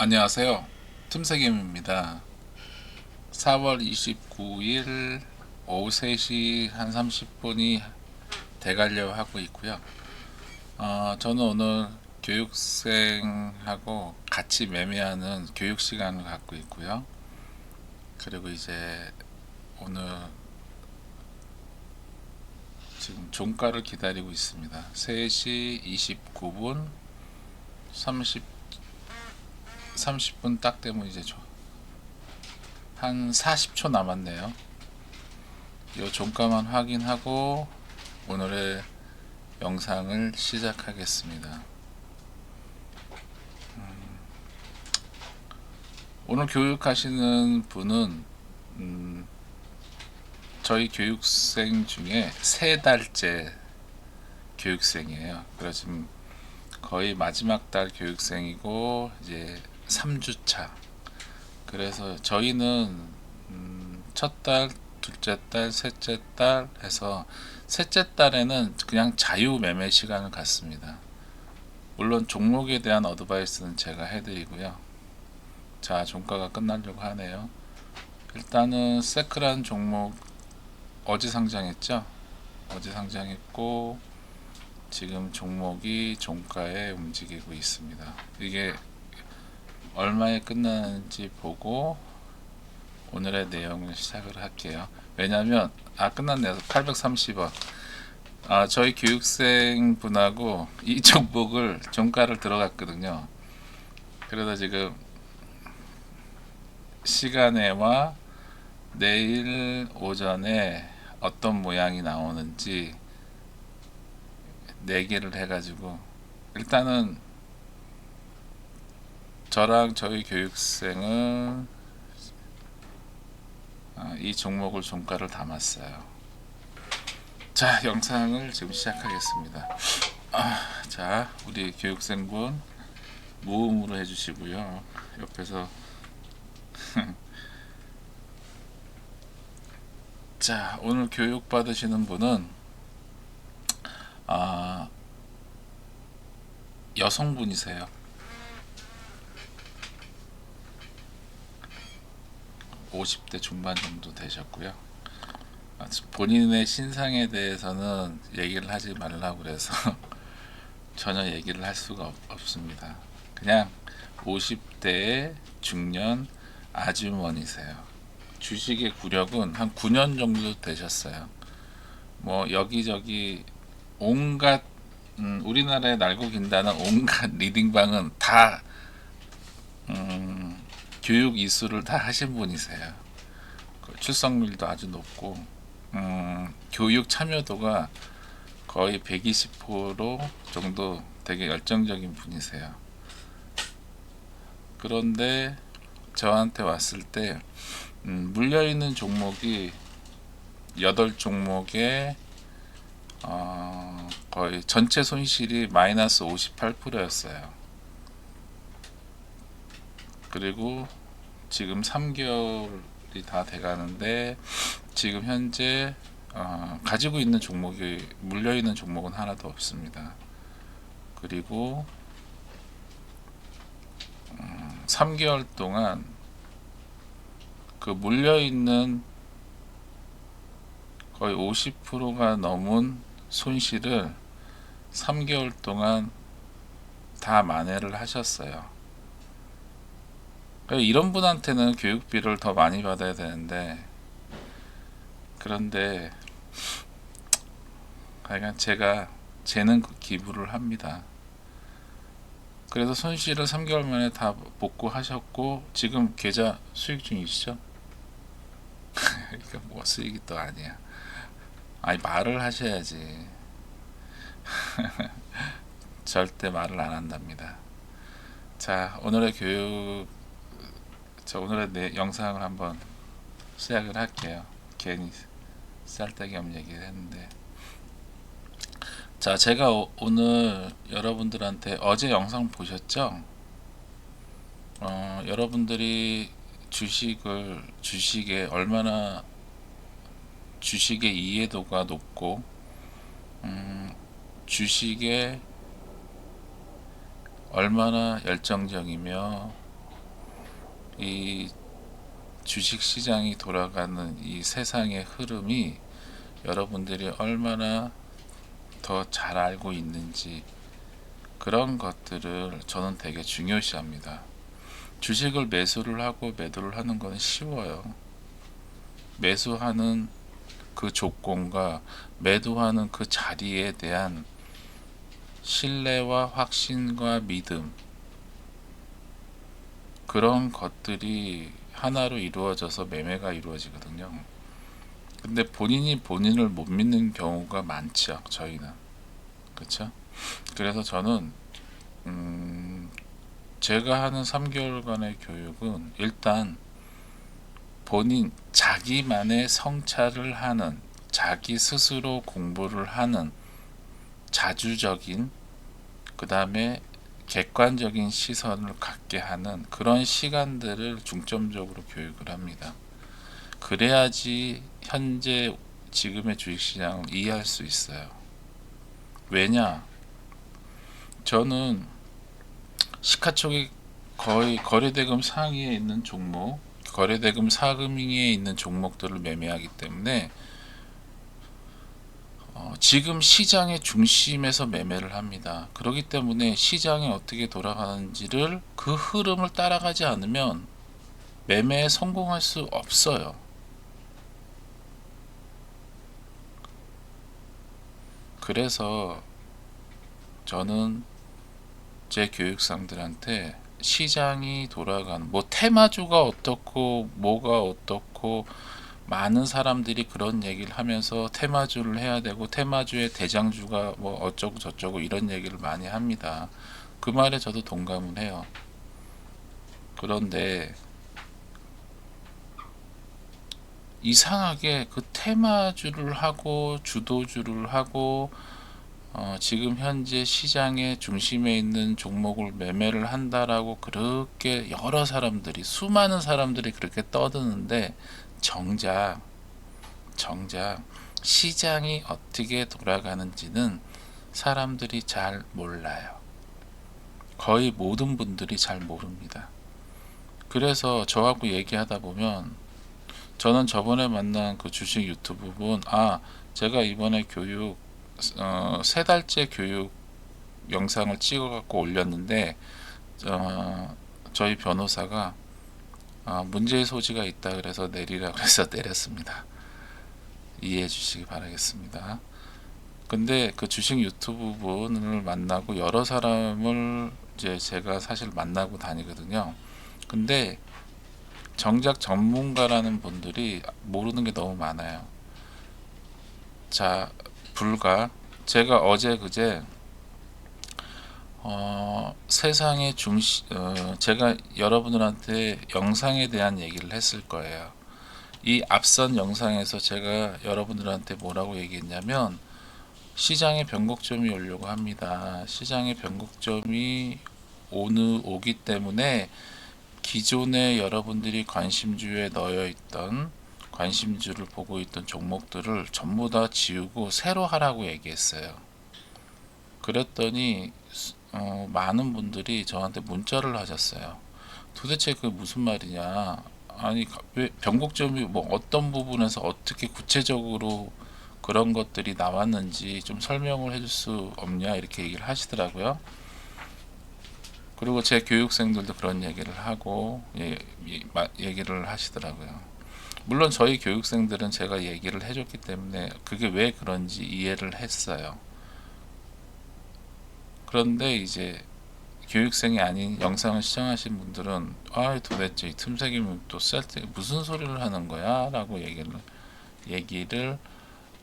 안녕하세요. 틈새김입니다. 4월 29일 오후 3시 한 30분이 돼가려 하고 있고요. 저는 오늘 교육생하고 같이 매매하는 교육 시간을 갖고 있고요. 그리고 이제 오늘 지금 종가를 기다리고 있습니다. 3시 29분 30분 딱 되면 이제 한 40초 남았네요. 이 종가만 확인하고 오늘의 영상을 시작하겠습니다. 오늘 교육하시는 분은 저희 교육생 중에 3달째 교육생이에요. 그래서 지금 거의 마지막 달 교육생이고 이제 3주차. 그래서 저희는 첫 달, 둘째 달, 셋째 달 해서 셋째 달에는 그냥 자유 매매 시간을 갖습니다. 물론 종목에 대한 어드바이스는 제가 해드리고요. 자, 종가가 끝나려고 하네요. 일단은 세크란 종목 어제 상장했죠. 어제 상장했고 지금 종목이 종가에 움직이고 있습니다. 이게 얼마에 끝나는지 보고 오늘의 내용을 시작을 할게요. 왜냐면 끝났네요. 830원. 저희 교육생 분하고 이 종목을 종가를 들어갔거든요. 그래서 지금 시간에와 내일 오전에 어떤 모양이 나오는지 4개를 해가지고 일단은 저랑 저희 교육생은 이 종목을 종가를 담았어요. 자, 영상을 지금 시작하겠습니다. 자, 우리 교육생분 모음으로 해주시고요. 옆에서 자, 오늘 교육 받으시는 분은 여성분이세요. 50대 중반 정도 되셨고요. 본인의 신상에 대해서는 얘기를 하지 말라고 그래서 전혀 얘기를 할 수가 없습니다. 그냥 50대의 중년 아주머니세요. 주식의 구력은 한 9년 정도 되셨어요. 뭐 여기저기 온갖 우리나라에 날고 긴다는 온갖 리딩방은 다 교육 이수를 다 하신 분이세요. 출석률도 아주 높고 교육 참여도가 거의 120% 정도 되게 열정적인 분이세요. 그런데 저한테 왔을 때 물려있는 종목이 8종목에 거의 전체 손실이 마이너스 58%였어요. 그리고 지금 3개월이 다 돼가는데 지금 현재 가지고 있는 종목이 물려있는 종목은 하나도 없습니다. 그리고 3개월 동안 그 물려있는 거의 50%가 넘은 손실을 3개월 동안 다 만회를 하셨어요. 이런 분한테는 교육비를 더 많이 받아야 되는데 그런데 그냥 제가 재능 기부를 합니다. 그래서 손실을 3개월 만에 다 복구하셨고 지금 계좌 수익 중이시죠? 그러니까 뭐 수익이 또 아니야. 아니 말을 하셔야지. 절대 말을 안 한답니다. 자, 오늘의 오늘의 영상을 한번 시작을 할게요. 괜히 쌀데기 없는 얘기를 했는데 자, 제가 오늘 여러분들한테 어제 영상 보셨죠? 여러분들이 주식에 얼마나 주식의 이해도가 높고 주식에 얼마나 열정적이며 이 주식 시장이 돌아가는 이 세상의 흐름이 여러분들이 얼마나 더 잘 알고 있는지, 그런 것들을 저는 되게 중요시합니다. 주식을 매수를 하고 매도를 하는 건 쉬워요. 매수하는 그 조건과 매도하는 그 자리에 대한 신뢰와 확신과 믿음, 그런 것들이 하나로 이루어져서 매매가 이루어지거든요. 근데 본인이 본인을 못 믿는 경우가 많죠, 저희는. 그렇죠? 그래서 저는 제가 하는 3개월간의 교육은 일단 본인 자기만의 성찰을 하는, 자기 스스로 공부를 하는, 자주적인, 그 다음에 객관적인 시선을 갖게 하는 그런 시간들을 중점적으로 교육을 합니다. 그래야지 현재 지금의 주식시장을 이해할 수 있어요. 왜냐? 저는 시가총액 거의 거래대금 상위에 있는 종목, 거래대금 상위에 있는 종목들을 매매하기 때문에 지금 시장의 중심에서 매매를 합니다. 그렇기 때문에 시장이 어떻게 돌아가는지를, 그 흐름을 따라가지 않으면 매매에 성공할 수 없어요. 그래서 저는 제 교육생들한테 시장이 돌아가는, 뭐 테마주가 어떻고 뭐가 어떻고, 많은 사람들이 그런 얘기를 하면서 테마주를 해야 되고 테마주의 대장주가 뭐 어쩌고 저쩌고 이런 얘기를 많이 합니다. 그 말에 저도 동감은 해요. 그런데 이상하게 그 테마주를 하고 주도주를 하고 지금 현재 시장의 중심에 있는 종목을 매매를 한다라고 그렇게 여러 사람들이, 수많은 사람들이 그렇게 떠드는데 정작 시장이 어떻게 돌아가는지는 사람들이 잘 몰라요. 거의 모든 분들이 잘 모릅니다. 그래서 저하고 얘기하다 보면, 저는 저번에 만난 그 주식 유튜브 분, 제가 이번에 교육 3달째 교육 영상을 찍어 갖고 올렸는데 저희 변호사가 문제의 소지가 있다 그래서 내리라 그래서 내렸습니다. 이해해 주시기 바라겠습니다. 근데 그 주식 유튜브 분을 만나고 여러 사람을 이제 제가 사실 만나고 다니거든요. 근데 정작 전문가라는 분들이 모르는 게 너무 많아요. 자, 불과 제가 어제 그제 세상의 제가 여러분들한테 영상에 대한 얘기를 했을 거예요. 이 앞선 영상에서 제가 여러분들한테 뭐라고 얘기했냐면, 시장의 변곡점이 오려고 합니다. 시장의 변곡점이 오기 때문에 기존에 여러분들이 관심주에 넣어 있던, 관심주를 보고 있던 종목들을 전부 다 지우고 새로 하라고 얘기했어요. 그랬더니 많은 분들이 저한테 문자를 하셨어요. 도대체 그 무슨 말이냐? 아니 왜 변곡점이 뭐 어떤 부분에서 어떻게 구체적으로 그런 것들이 나왔는지 좀 설명을 해줄 수 없냐, 이렇게 얘기를 하시더라고요. 그리고 제 교육생들도 그런 얘기를 하고 얘기를 하시더라고요. 물론 저희 교육생들은 제가 얘기를 해줬기 때문에 그게 왜 그런지 이해를 했어요. 그런데 이제 교육생이 아닌 영상을 시청하신 분들은 도대체 이 틈새김은 또 쓸데 무슨 소리를 하는 거야? 라고 얘기를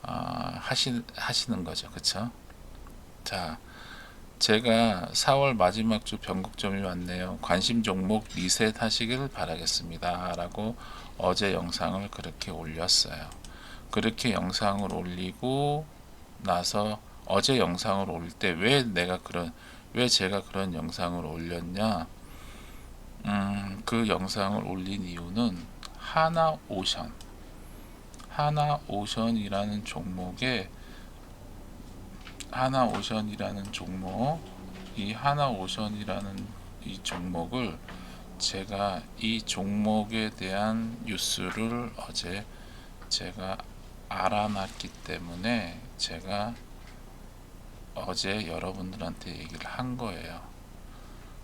하시는 거죠. 그쵸? 자, 제가 4월 마지막 주 변곡점이 왔네요. 관심 종목 리셋 하시길 바라겠습니다. 라고 어제 영상을 그렇게 올렸어요. 그렇게 영상을 올리고 나서 어제 영상을 올릴 때 왜 제가 그런 영상을 올렸냐? 그 영상을 올린 이유는 하나오션이라는 종목, 이 하나오션이라는 이 종목을 제가 이 종목에 대한 뉴스를 어제 제가 알아놨기 때문에 제가 어제 여러분들한테 얘기를 한 거예요.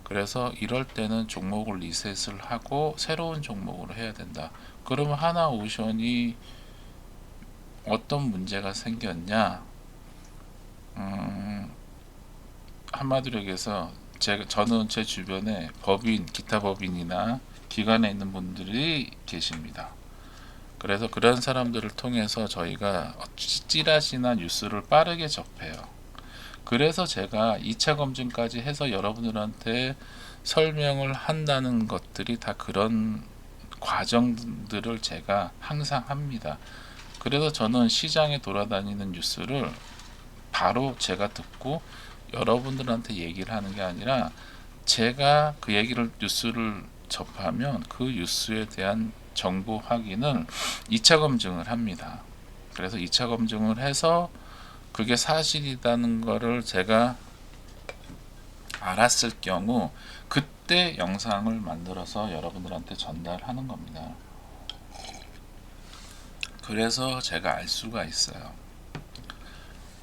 그래서 이럴 때는 종목을 리셋을 하고 새로운 종목으로 해야 된다. 그러면 하나오션이 어떤 문제가 생겼냐? 한마디로 얘기해서 저는 제 주변에 법인, 기타 법인이나 기관에 있는 분들이 계십니다. 그래서 그런 사람들을 통해서 저희가 찌라시나 뉴스를 빠르게 접해요. 그래서 제가 2차 검증까지 해서 여러분들한테 설명을 한다는 것들이 다 그런 과정들을 제가 항상 합니다. 그래서 저는 시장에 돌아다니는 뉴스를 바로 제가 듣고 여러분들한테 얘기를 하는 게 아니라 제가 그 얘기를 뉴스를 접하면 그 뉴스에 대한 정보 확인을 2차 검증을 합니다. 그래서 2차 검증을 해서 그게 사실이라는 거를 제가 알았을 경우 그때 영상을 만들어서 여러분들한테 전달하는 겁니다. 그래서 제가 알 수가 있어요.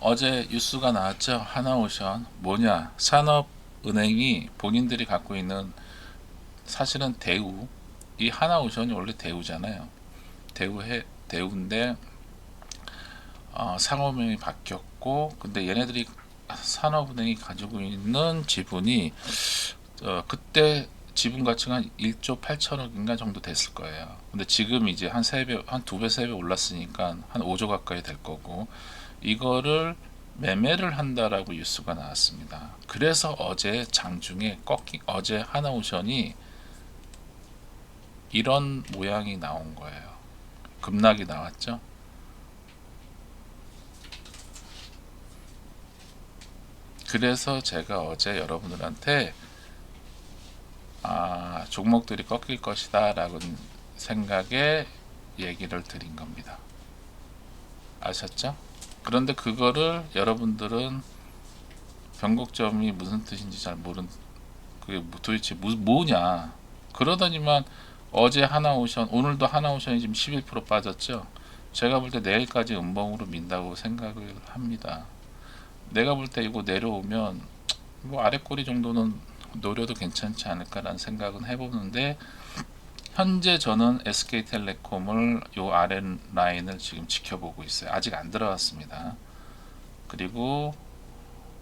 어제 뉴스가 나왔죠. 하나오션 뭐냐, 산업은행이 본인들이 갖고 있는, 사실은 대우, 이 하나오션이 원래 대우잖아요. 대우인데 상호명이 바뀌었고, 근데 얘네들이 산업은행이 가지고 있는 지분이 그때 지분 가치가 한 1조 8천억인가 정도 됐을 거예요. 근데 지금 이제 한 3배, 한 2배, 3배 올랐으니까 한 5조 가까이 될 거고, 이거를 매매를 한다라고 뉴스가 나왔습니다. 그래서 어제 장중에 어제 하나오션이 이런 모양이 나온 거예요. 급락이 나왔죠. 그래서 제가 어제 여러분들한테 종목들이 꺾일 것이다 라는 생각에 얘기를 드린 겁니다. 아셨죠? 그런데 그거를 여러분들은 변곡점이 무슨 뜻인지 잘 그게 도대체 뭐냐, 그러더니만 어제 하나오션, 오늘도 하나오션이 지금 11% 빠졌죠. 제가 볼 때 내일까지 음봉으로 민다고 생각을 합니다. 내가 볼 때 이거 내려오면 뭐 아래 꼬리 정도는 노려도 괜찮지 않을까라는 생각은 해보는데, 현재 저는 SK텔레콤을 요 아래 라인을 지금 지켜보고 있어요. 아직 안 들어갔습니다. 그리고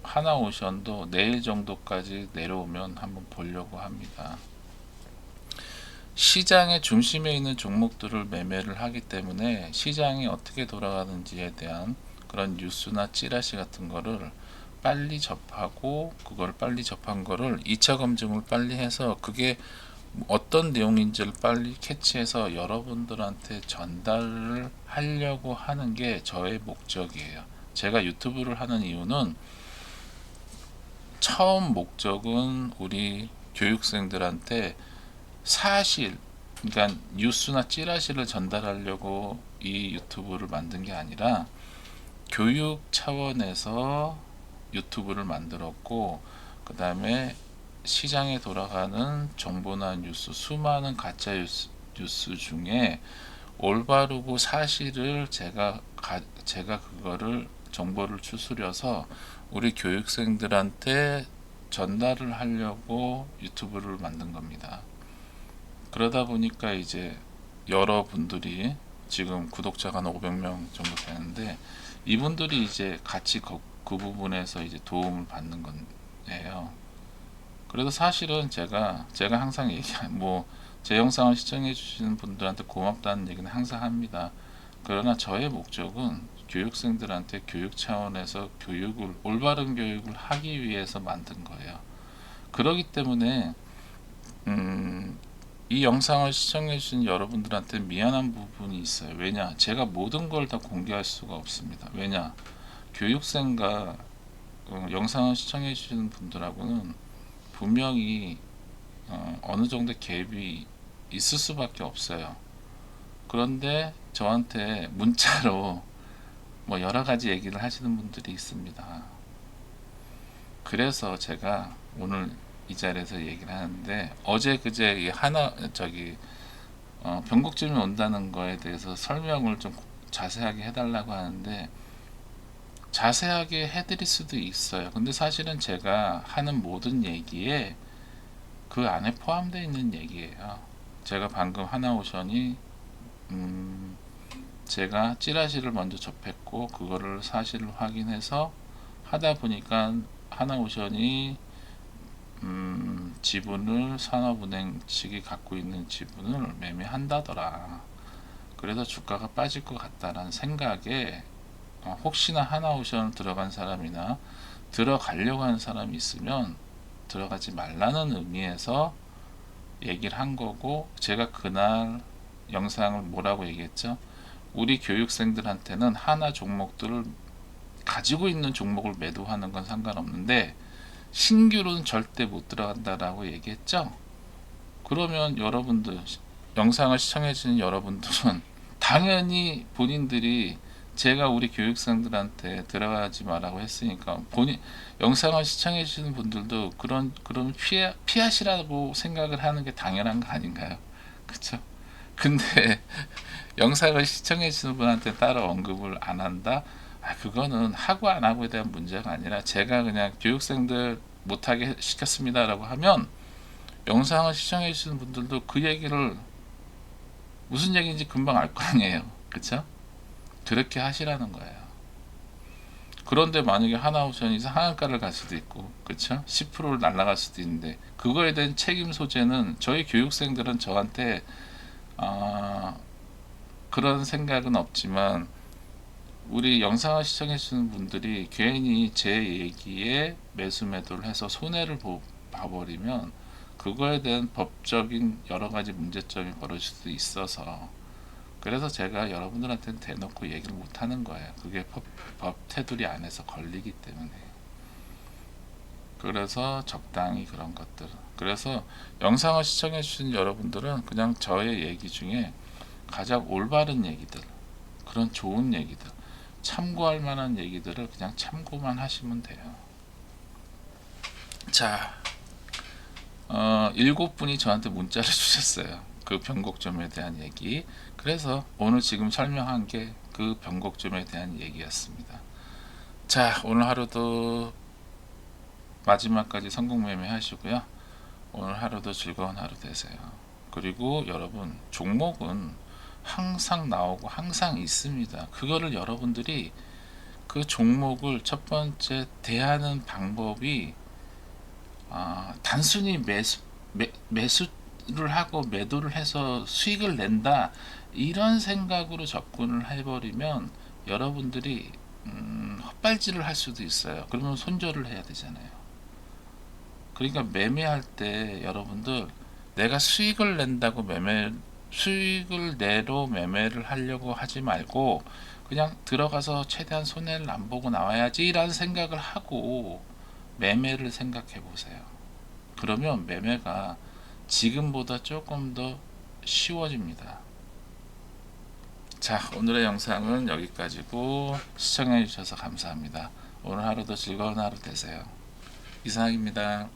하나오션도 내일 정도까지 내려오면 한번 보려고 합니다. 시장의 중심에 있는 종목들을 매매를 하기 때문에 시장이 어떻게 돌아가는지에 대한 그런 뉴스나 찌라시 같은 거를 빨리 접하고, 그걸 빨리 접한 거를 2차 검증을 빨리 해서 그게 어떤 내용인지를 빨리 캐치해서 여러분들한테 전달을 하려고 하는 게 저의 목적이에요. 제가 유튜브를 하는 이유는, 처음 목적은 우리 교육생들한테 사실, 그러니까 뉴스나 찌라시를 전달하려고 이 유튜브를 만든 게 아니라 교육 차원에서 유튜브를 만들었고, 그 다음에 시장에 돌아가는 정보나 뉴스, 수많은 가짜 뉴스 중에 올바르고 사실을 제가 그거를 정보를 추스려서 우리 교육생들한테 전달을 하려고 유튜브를 만든 겁니다. 그러다 보니까 이제 여러분들이 지금 구독자가 한 500명 정도 되는데, 이분들이 이제 같이 그 부분에서 이제 도움을 받는 거예요. 그래서 사실은 제가 항상 제 영상을 시청해 주시는 분들한테 고맙다는 얘기는 항상 합니다. 그러나 저의 목적은 교육생들한테 교육 차원에서 올바른 교육을 하기 위해서 만든 거예요. 그렇기 때문에 이 영상을 시청해 주신 여러분들한테 미안한 부분이 있어요. 왜냐? 제가 모든 걸 다 공개할 수가 없습니다. 왜냐? 교육생과 영상을 시청해 주시는 분들하고는 분명히 어느 정도 갭이 있을 수밖에 없어요. 그런데 저한테 문자로 뭐 여러 가지 얘기를 하시는 분들이 있습니다. 그래서 제가 오늘 이 자리에서 얘기를 하는데, 어제 그제 이 하나 저기 변곡점이 온다는 거에 대해서 설명을 좀 자세하게 해달라고 하는데, 자세하게 해드릴 수도 있어요. 근데 사실은 제가 하는 모든 얘기에 그 안에 포함되어 있는 얘기예요. 제가 방금 하나오션이 제가 찌라시를 먼저 접했고 그거를 사실을 확인해서 하다 보니까 하나오션이 지분을 산업은행 측이 갖고 있는 지분을 매매한다더라. 그래서 주가가 빠질 것 같다라는 생각에 혹시나 하나오션 들어간 사람이나 들어가려고 하는 사람이 있으면 들어가지 말라는 의미에서 얘기를 한 거고, 제가 그날 영상을 뭐라고 얘기했죠? 우리 교육생들한테는 하나 종목들을 가지고 있는 종목을 매도하는 건 상관없는데 신규로는 절대 못 들어간다라고 얘기했죠. 그러면 여러분들, 영상을 시청해 주신 여러분들은 당연히 본인들이 제가 우리 교육생들한테 들어가지 말라고 했으니까 본인 영상을 시청해 주시는 분들도 그런 피하시라고 생각을 하는 게 당연한 거 아닌가요? 그쵸? 근데 영상을 시청해 주시는 분한테 따로 언급을 안 한다? 그거는 하고 안 하고에 대한 문제가 아니라, 제가 그냥 교육생들 못하게 시켰습니다라고 하면 영상을 시청해 주시는 분들도 그 얘기를 무슨 얘기인지 금방 알 거 아니에요. 그쵸? 그렇게 하시라는 거예요. 그런데 만약에 하나옵션이 상한가를 갈 수도 있고, 그쵸? 10%를 날아갈 수도 있는데, 그거에 대한 책임 소재는 저희 교육생들은 저한테 그런 생각은 없지만, 우리 영상을 시청해 주시는 분들이 괜히 제 얘기에 매수 매도를 해서 손해를 봐버리면 그거에 대한 법적인 여러 가지 문제점이 벌어질 수도 있어서, 그래서 제가 여러분들한테는 대놓고 얘기를 못 하는 거예요. 그게 법 테두리 안에서 걸리기 때문에. 그래서 적당히 그런 것들. 그래서 영상을 시청해 주신 여러분들은 그냥 저의 얘기 중에 가장 올바른 얘기들, 그런 좋은 얘기들, 참고할 만한 얘기들을 그냥 참고만 하시면 돼요. 자, 7분이 저한테 문자를 주셨어요. 그 변곡점에 대한 얘기. 그래서 오늘 지금 설명한 게 그 변곡점에 대한 얘기였습니다. 자, 오늘 하루도 마지막까지 성공 매매 하시고요. 오늘 하루도 즐거운 하루 되세요. 그리고 여러분, 종목은 항상 나오고 항상 있습니다. 그거를 여러분들이 그 종목을 첫 번째 대하는 방법이 단순히 매수를 하고 매도를 해서 수익을 낸다, 이런 생각으로 접근을 해버리면 여러분들이 헛발질을 할 수도 있어요. 그러면 손절을 해야 되잖아요. 그러니까 매매할 때 여러분들, 내가 수익을 낸다고 수익을 내로 매매를 하려고 하지 말고 그냥 들어가서 최대한 손해를 안 보고 나와야지 라는 생각을 하고 매매를 생각해 보세요. 그러면 매매가 지금보다 조금 더 쉬워집니다. 자, 오늘의 영상은 여기까지고 시청해 주셔서 감사합니다. 오늘 하루도 즐거운 하루 되세요. 이상입니다.